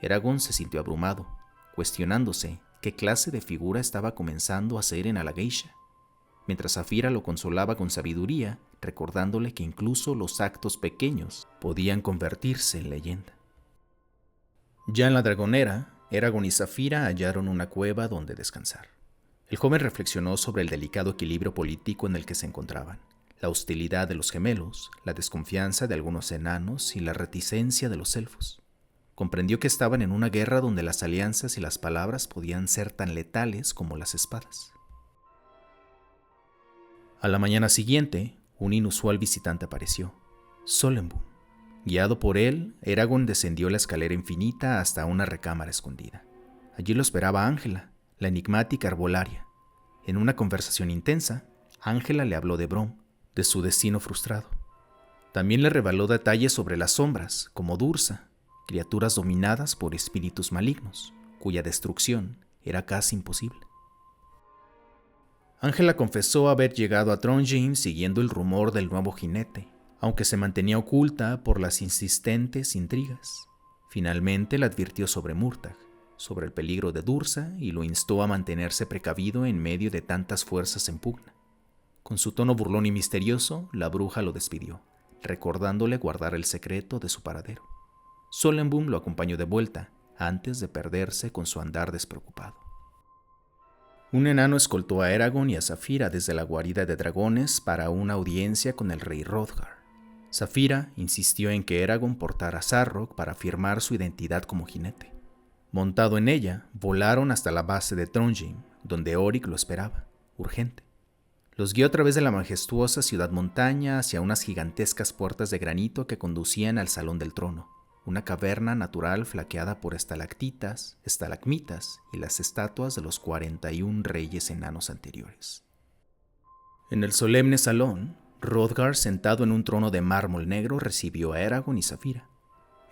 Eragon se sintió abrumado, cuestionándose qué clase de figura estaba comenzando a hacer en Alageisha, mientras Saphira lo consolaba con sabiduría, recordándole que incluso los actos pequeños podían convertirse en leyenda. Ya en la Dragonera, Eragon y Saphira hallaron una cueva donde descansar. El joven reflexionó sobre el delicado equilibrio político en el que se encontraban, la hostilidad de los gemelos, la desconfianza de algunos enanos y la reticencia de los elfos. Comprendió que estaban en una guerra donde las alianzas y las palabras podían ser tan letales como las espadas. A la mañana siguiente, un inusual visitante apareció, Solemnbum. Guiado por él, Eragon descendió la escalera infinita hasta una recámara escondida. Allí lo esperaba Ángela, la enigmática arbolaria. En una conversación intensa, Ángela le habló de Brom, de su destino frustrado. También le reveló detalles sobre las sombras, como Dursa, criaturas dominadas por espíritus malignos, cuya destrucción era casi imposible. Ángela confesó haber llegado a Trondheim siguiendo el rumor del nuevo jinete, aunque se mantenía oculta por las insistentes intrigas. Finalmente le advirtió sobre Murtagh, sobre el peligro de Dursa y lo instó a mantenerse precavido en medio de tantas fuerzas en pugna. Con su tono burlón y misterioso, la bruja lo despidió, recordándole guardar el secreto de su paradero. Solemnbum lo acompañó de vuelta, antes de perderse con su andar despreocupado. Un enano escoltó a Eragon y a Saphira desde la guarida de dragones para una audiencia con el rey Hrothgar. Saphira insistió en que Eragon portara Zarrok para afirmar su identidad como jinete. Montado en ella, volaron hasta la base de Trondheim, donde Oric lo esperaba, urgente. Los guió a través de la majestuosa ciudad montaña hacia unas gigantescas puertas de granito que conducían al Salón del Trono, una caverna natural flanqueada por estalactitas, estalagmitas y las estatuas de los 41 reyes enanos anteriores. En el solemne salón, Hrothgar, sentado en un trono de mármol negro, recibió a Eragon y Saphira.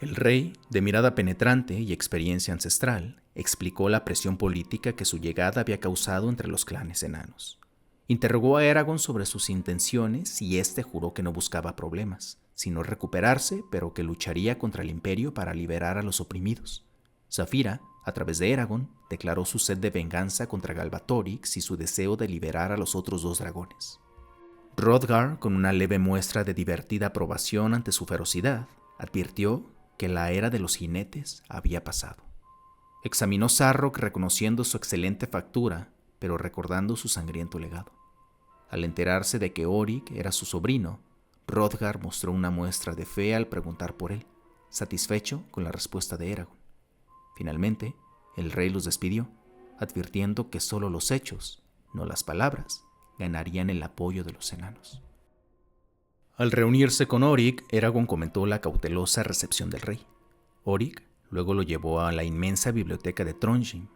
El rey, de mirada penetrante y experiencia ancestral, explicó la presión política que su llegada había causado entre los clanes enanos. Interrogó a Eragon sobre sus intenciones y éste juró que no buscaba problemas, sino recuperarse, pero que lucharía contra el imperio para liberar a los oprimidos. Saphira, a través de Eragon, declaró su sed de venganza contra Galbatorix y su deseo de liberar a los otros 2 dragones. Hrothgar, con una leve muestra de divertida aprobación ante su ferocidad, advirtió que la era de los jinetes había pasado. Examinó Zarrok reconociendo su excelente factura, pero recordando su sangriento legado. Al enterarse de que Oric era su sobrino, Hrothgar mostró una muestra de fe al preguntar por él, satisfecho con la respuesta de Eragon. Finalmente, el rey los despidió, advirtiendo que solo los hechos, no las palabras, ganarían el apoyo de los enanos. Al reunirse con Oric, Eragon comentó la cautelosa recepción del rey. Oric luego lo llevó a la inmensa biblioteca de Trondheim.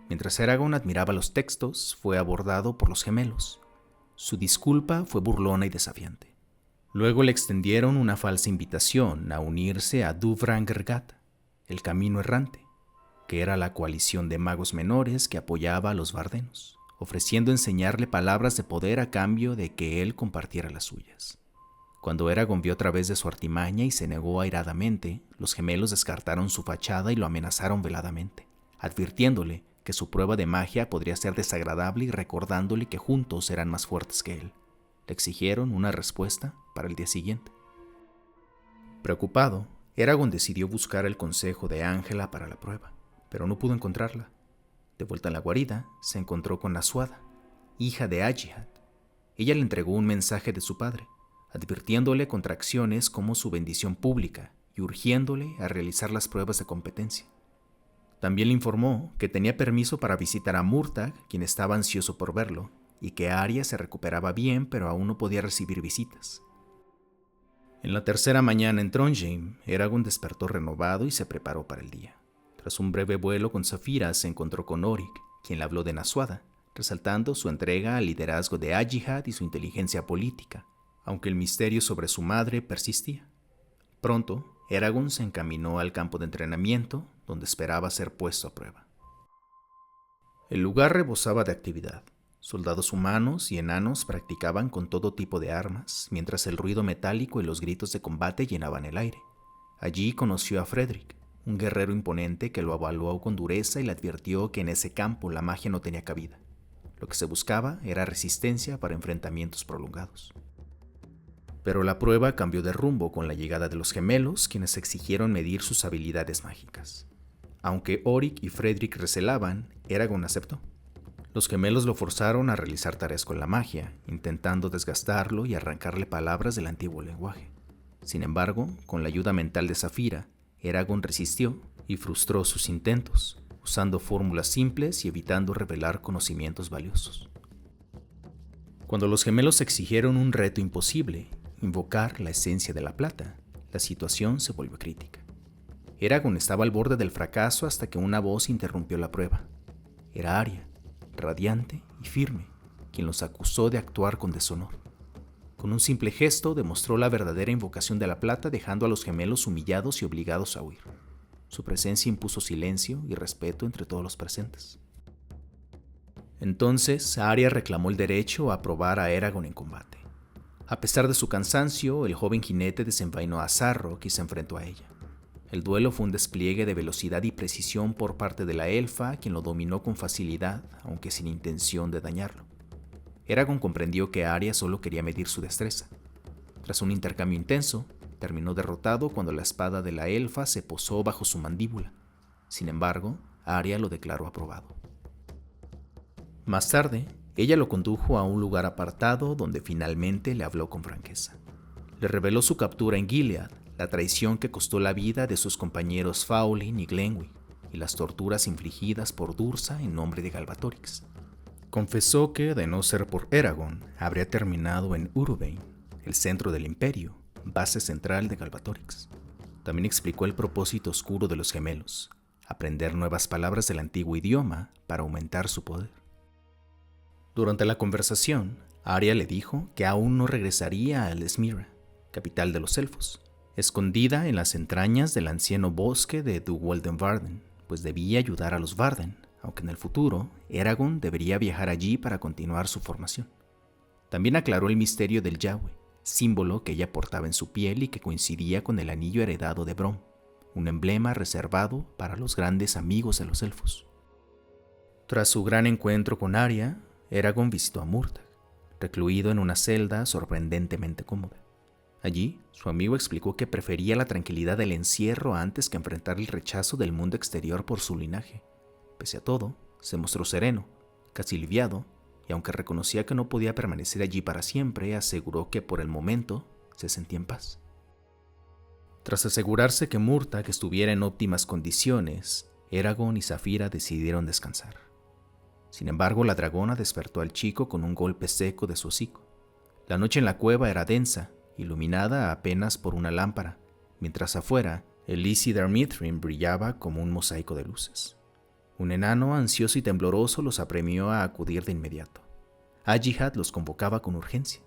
Mientras Eragon admiraba los textos, fue abordado por los gemelos. Su disculpa fue burlona y desafiante. Luego le extendieron una falsa invitación a unirse a Duvrangergat, el camino errante, que era la coalición de magos menores que apoyaba a los Vardenos, ofreciendo enseñarle palabras de poder a cambio de que él compartiera las suyas. Cuando Eragon vio a través de su artimaña y se negó airadamente, los gemelos descartaron su fachada y lo amenazaron veladamente, advirtiéndole que su prueba de magia podría ser desagradable y recordándole que juntos eran más fuertes que él. Le exigieron una respuesta para el día siguiente. Preocupado, Eragon decidió buscar el consejo de Ángela para la prueba, pero no pudo encontrarla. De vuelta en la guarida, se encontró con Asuada, hija de Ajihad. Ella le entregó un mensaje de su padre, advirtiéndole contra acciones como su bendición pública y urgiéndole a realizar las pruebas de competencia. También le informó que tenía permiso para visitar a Murtagh, quien estaba ansioso por verlo, y que Arya se recuperaba bien, pero aún no podía recibir visitas. En la tercera mañana en Trondheim, Eragon despertó renovado y se preparó para el día. Tras un breve vuelo con Saphira, se encontró con Oryk, quien le habló de Nasuada, resaltando su entrega al liderazgo de Ajihad y su inteligencia política, aunque el misterio sobre su madre persistía. Pronto, Eragon se encaminó al campo de entrenamiento, donde esperaba ser puesto a prueba. El lugar rebosaba de actividad. Soldados humanos y enanos practicaban con todo tipo de armas, mientras el ruido metálico y los gritos de combate llenaban el aire. Allí conoció a Frederick, un guerrero imponente que lo evaluó con dureza y le advirtió que en ese campo la magia no tenía cabida. Lo que se buscaba era resistencia para enfrentamientos prolongados. Pero la prueba cambió de rumbo con la llegada de los gemelos, quienes exigieron medir sus habilidades mágicas. Aunque Oryk y Frederick recelaban, Eragon aceptó. Los gemelos lo forzaron a realizar tareas con la magia, intentando desgastarlo y arrancarle palabras del antiguo lenguaje. Sin embargo, con la ayuda mental de Saphira, Eragon resistió y frustró sus intentos, usando fórmulas simples y evitando revelar conocimientos valiosos. Cuando los gemelos exigieron un reto imposible, invocar la esencia de la plata, la situación se volvió crítica. Eragon estaba al borde del fracaso hasta que una voz interrumpió la prueba. Era Arya, radiante y firme, quien los acusó de actuar con deshonor. Con un simple gesto demostró la verdadera invocación de la plata, dejando a los gemelos humillados y obligados a huir. Su presencia impuso silencio y respeto entre todos los presentes. Entonces, Arya reclamó el derecho a probar a Eragon en combate. A pesar de su cansancio, el joven jinete desenvainó a Zarrock y se enfrentó a ella. El duelo fue un despliegue de velocidad y precisión por parte de la elfa, quien lo dominó con facilidad, aunque sin intención de dañarlo. Eragon comprendió que Arya solo quería medir su destreza. Tras un intercambio intenso, terminó derrotado cuando la espada de la elfa se posó bajo su mandíbula. Sin embargo, Arya lo declaró aprobado. Más tarde, ella lo condujo a un lugar apartado donde finalmente le habló con franqueza. Le reveló su captura en Gilead, la traición que costó la vida de sus compañeros Faolin y Glenwick, y las torturas infligidas por Dursa en nombre de Galbatorix. Confesó que, de no ser por Eragon, habría terminado en Urubain, el centro del imperio, base central de Galbatorix. También explicó el propósito oscuro de los gemelos: aprender nuevas palabras del antiguo idioma para aumentar su poder. Durante la conversación, Arya le dijo que aún no regresaría a Lesmira, capital de los elfos, escondida en las entrañas del anciano bosque de Dugwalden Varden, pues debía ayudar a los Varden, aunque en el futuro Eragon debería viajar allí para continuar su formación. También aclaró el misterio del Yahweh, símbolo que ella portaba en su piel y que coincidía con el anillo heredado de Brom, un emblema reservado para los grandes amigos de los elfos. Tras su gran encuentro con Arya, Eragon visitó a Murtagh, recluido en una celda sorprendentemente cómoda. Allí, su amigo explicó que prefería la tranquilidad del encierro antes que enfrentar el rechazo del mundo exterior por su linaje. Pese a todo, se mostró sereno, casi aliviado, y aunque reconocía que no podía permanecer allí para siempre, aseguró que por el momento se sentía en paz. Tras asegurarse que Murtagh estuviera en óptimas condiciones, Eragon y Saphira decidieron descansar. Sin embargo, la dragona despertó al chico con un golpe seco de su hocico. La noche en la cueva era densa, iluminada apenas por una lámpara, mientras afuera el Isidar Mithrin brillaba como un mosaico de luces. Un enano ansioso y tembloroso los apremió a acudir de inmediato. Ajihad los convocaba con urgencia.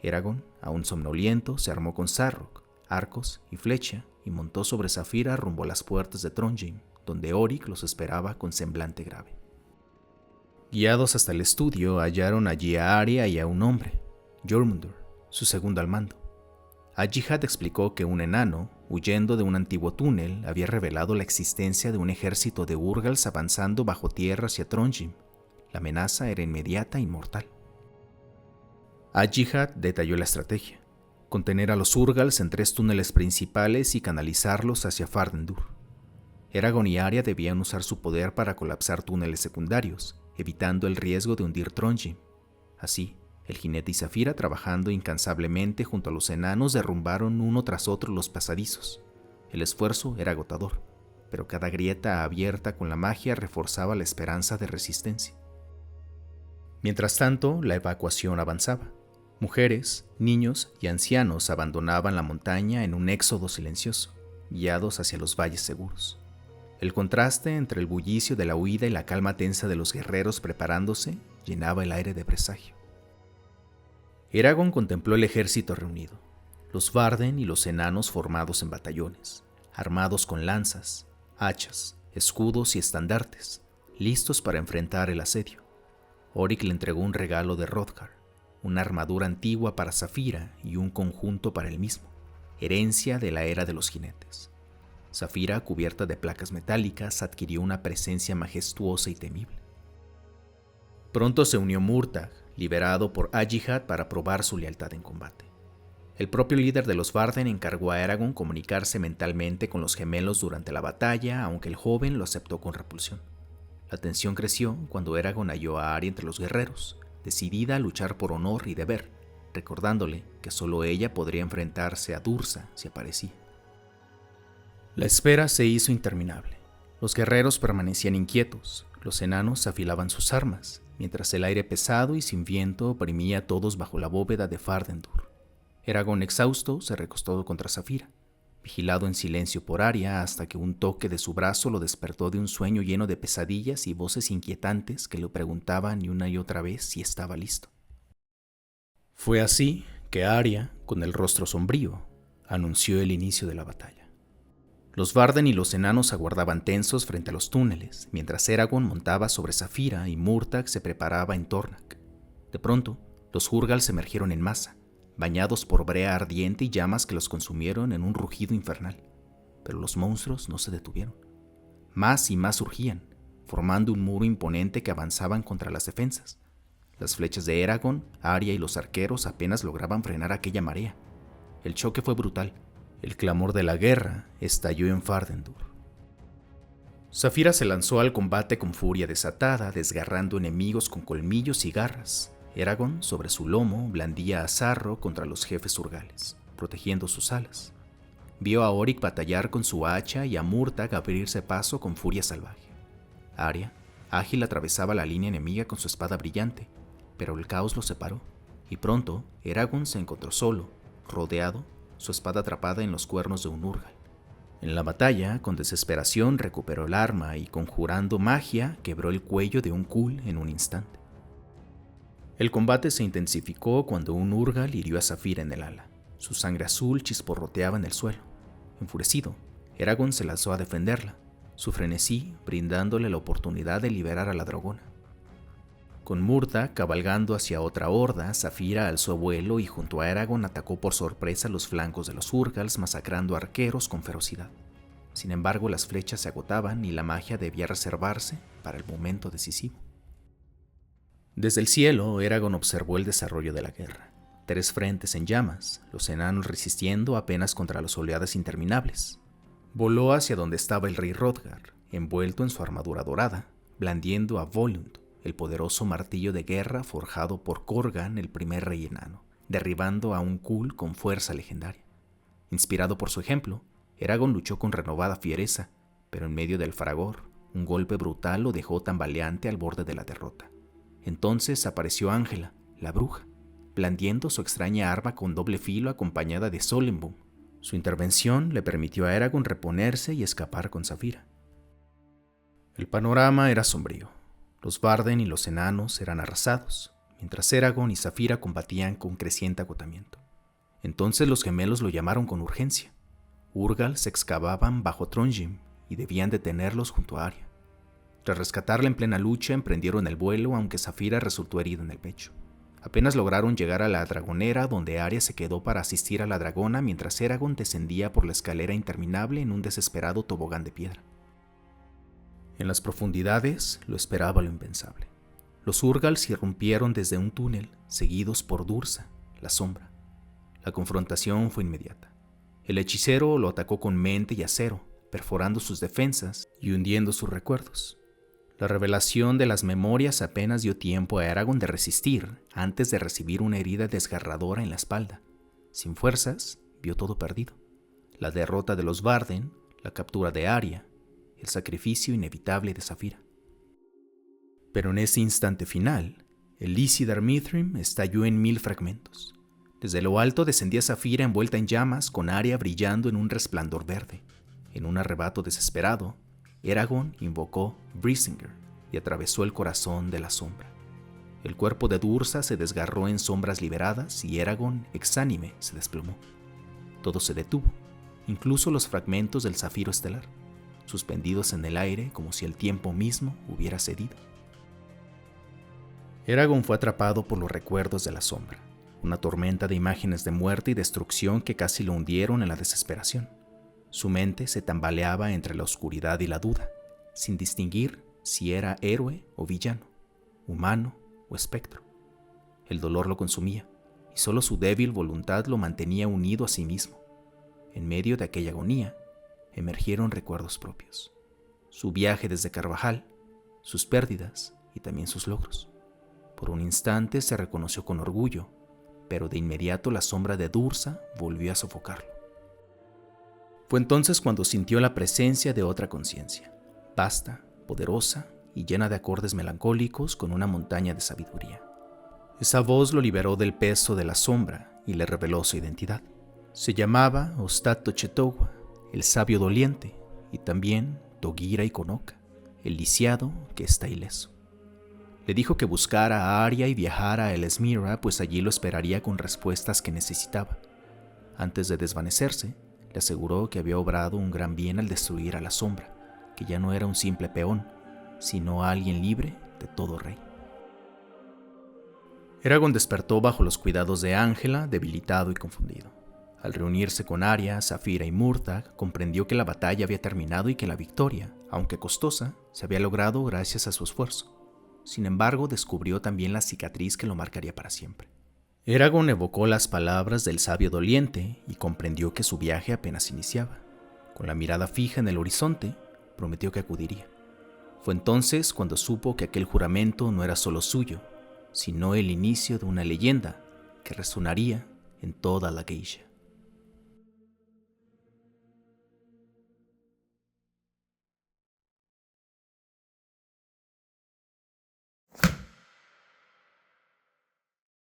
Eragon, aún somnoliento, se armó con Zarrock, arcos y flecha y montó sobre Saphira rumbo a las puertas de Trondheim, donde Oryk los esperaba con semblante grave. Guiados hasta el estudio, hallaron allí a Arya y a un hombre, Jormundur, su segundo al mando. Ajihad explicó que un enano, huyendo de un antiguo túnel, había revelado la existencia de un ejército de Urgals avanzando bajo tierra hacia Trondheim. La amenaza era inmediata e mortal. Ajihad detalló la estrategia: contener a los Urgals en 3 túneles principales y canalizarlos hacia Fardendur. Eragon y Arya debían usar su poder para colapsar túneles secundarios, evitando el riesgo de hundir Trondheim. Así, el jinete y Saphira, trabajando incansablemente junto a los enanos, derrumbaron uno tras otro los pasadizos. El esfuerzo era agotador, pero cada grieta abierta con la magia reforzaba la esperanza de resistencia. Mientras tanto, la evacuación avanzaba. Mujeres, niños y ancianos abandonaban la montaña en un éxodo silencioso, guiados hacia los valles seguros. El contraste entre el bullicio de la huida y la calma tensa de los guerreros preparándose llenaba el aire de presagio. Eragon contempló el ejército reunido, los Varden y los enanos formados en batallones, armados con lanzas, hachas, escudos y estandartes, listos para enfrentar el asedio. Oryk le entregó un regalo de Hrothgar, una armadura antigua para Saphira y un conjunto para él mismo, herencia de la era de los jinetes. Saphira, cubierta de placas metálicas, adquirió una presencia majestuosa y temible. Pronto se unió Murtagh, liberado por Ajihad, para probar su lealtad en combate. El propio líder de los Varden encargó a Eragon comunicarse mentalmente con los gemelos durante la batalla, aunque el joven lo aceptó con repulsión. La tensión creció cuando Eragon halló a Arya entre los guerreros, decidida a luchar por honor y deber, recordándole que solo ella podría enfrentarse a Durza si aparecía. La espera se hizo interminable. Los guerreros permanecían inquietos, los enanos afilaban sus armas, mientras el aire pesado y sin viento oprimía a todos bajo la bóveda de Fardendur. Eragon, exhausto, se recostó contra Saphira, vigilado en silencio por Arya hasta que un toque de su brazo lo despertó de un sueño lleno de pesadillas y voces inquietantes que le preguntaban una y otra vez si estaba listo. Fue así que Arya, con el rostro sombrío, anunció el inicio de la batalla. Los Varden y los enanos aguardaban tensos frente a los túneles, mientras Eragon montaba sobre Saphira y Murtagh se preparaba en Tornak. De pronto, los Urgals emergieron en masa, bañados por brea ardiente y llamas que los consumieron en un rugido infernal. Pero los monstruos no se detuvieron. Más y más surgían, formando un muro imponente que avanzaban contra las defensas. Las flechas de Eragon, Arya y los arqueros apenas lograban frenar aquella marea. El choque fue brutal. El clamor de la guerra estalló en Fardendur. Saphira se lanzó al combate con furia desatada, desgarrando enemigos con colmillos y garras. Eragon, sobre su lomo, blandía a Zarro contra los jefes urgales, protegiendo sus alas. Vio a Oryk batallar con su hacha y a Murtagh abrirse paso con furia salvaje. Arya, ágil, atravesaba la línea enemiga con su espada brillante, pero el caos los separó, y pronto Eragon se encontró solo, rodeado, su espada atrapada en los cuernos de un Urgal. En la batalla, con desesperación, recuperó el arma y, conjurando magia, quebró el cuello de un Khul en un instante. El combate se intensificó cuando un Urgal hirió a Saphira en el ala. Su sangre azul chisporroteaba en el suelo. Enfurecido, Eragon se lanzó a defenderla, su frenesí brindándole la oportunidad de liberar a la dragona. Con Murtagh cabalgando hacia otra horda, Saphira alzó vuelo y junto a Eragon atacó por sorpresa los flancos de los Urgals, masacrando arqueros con ferocidad. Sin embargo, las flechas se agotaban y la magia debía reservarse para el momento decisivo. Desde el cielo, Eragon observó el desarrollo de la guerra. 3 frentes en llamas, los enanos resistiendo apenas contra las oleadas interminables. Voló hacia donde estaba el rey Hrothgar, envuelto en su armadura dorada, blandiendo a Volund, el poderoso martillo de guerra forjado por Corgan, el primer rey enano, derribando a un Khul con fuerza legendaria. Inspirado por su ejemplo, Eragon luchó con renovada fiereza, pero en medio del fragor, un golpe brutal lo dejó tambaleante al borde de la derrota. Entonces apareció Ángela, la bruja, blandiendo su extraña arma con doble filo acompañada de Solenboom. Su intervención le permitió a Eragon reponerse y escapar con Saphira. El panorama era sombrío. Los Varden y los enanos eran arrasados, mientras Eragon y Saphira combatían con creciente agotamiento. Entonces los gemelos lo llamaron con urgencia. Urgals se excavaban bajo Trondheim y debían detenerlos junto a Arya. Tras rescatarla en plena lucha, emprendieron el vuelo, aunque Saphira resultó herida en el pecho. Apenas lograron llegar a la dragonera, donde Arya se quedó para asistir a la dragona mientras Eragon descendía por la escalera interminable en un desesperado tobogán de piedra. En las profundidades lo esperaba lo impensable. Los Urgals irrumpieron desde un túnel, seguidos por Dursa, la sombra. La confrontación fue inmediata. El hechicero lo atacó con mente y acero, perforando sus defensas y hundiendo sus recuerdos. La revelación de las memorias apenas dio tiempo a Eragon de resistir antes de recibir una herida desgarradora en la espalda. Sin fuerzas, vio todo perdido. La derrota de los Varden, la captura de Arya, el sacrificio inevitable de Saphira. Pero en ese instante final, el Isidar Mithrim estalló en 1000 fragmentos. Desde lo alto descendía Saphira envuelta en llamas, con Arya brillando en un resplandor verde. En un arrebato desesperado, Eragon invocó Brisingr y atravesó el corazón de la sombra. El cuerpo de Dursa se desgarró en sombras liberadas y Eragon, exánime, se desplomó. Todo se detuvo, incluso los fragmentos del zafiro estelar, suspendidos en el aire como si el tiempo mismo hubiera cedido. Eragon fue atrapado por los recuerdos de la sombra, una tormenta de imágenes de muerte y destrucción que casi lo hundieron en la desesperación. Su mente se tambaleaba entre la oscuridad y la duda, sin distinguir si era héroe o villano, humano o espectro. El dolor lo consumía, y solo su débil voluntad lo mantenía unido a sí mismo. En medio de aquella agonía, emergieron recuerdos propios. Su viaje desde Carvajal, sus pérdidas y también sus logros. Por un instante se reconoció con orgullo, pero de inmediato la sombra de Dursa volvió a sofocarlo. Fue entonces cuando sintió la presencia de otra conciencia, vasta, poderosa y llena de acordes melancólicos con una montaña de sabiduría. Esa voz lo liberó del peso de la sombra y le reveló su identidad. Se llamaba Ostato Chetogua, el sabio doliente, y también Togira Iconoca, el lisiado que está ileso. Le dijo que buscara a Arya y viajara a El Esmira, pues allí lo esperaría con respuestas que necesitaba. Antes de desvanecerse, le aseguró que había obrado un gran bien al destruir a la sombra, que ya no era un simple peón, sino alguien libre de todo rey. Eragon despertó bajo los cuidados de Ángela, debilitado y confundido. Al reunirse con Arya, Saphira y Murtagh, comprendió que la batalla había terminado y que la victoria, aunque costosa, se había logrado gracias a su esfuerzo. Sin embargo, descubrió también la cicatriz que lo marcaría para siempre. Eragon evocó las palabras del sabio doliente y comprendió que su viaje apenas iniciaba. Con la mirada fija en el horizonte, prometió que acudiría. Fue entonces cuando supo que aquel juramento no era solo suyo, sino el inicio de una leyenda que resonaría en toda la Geisha.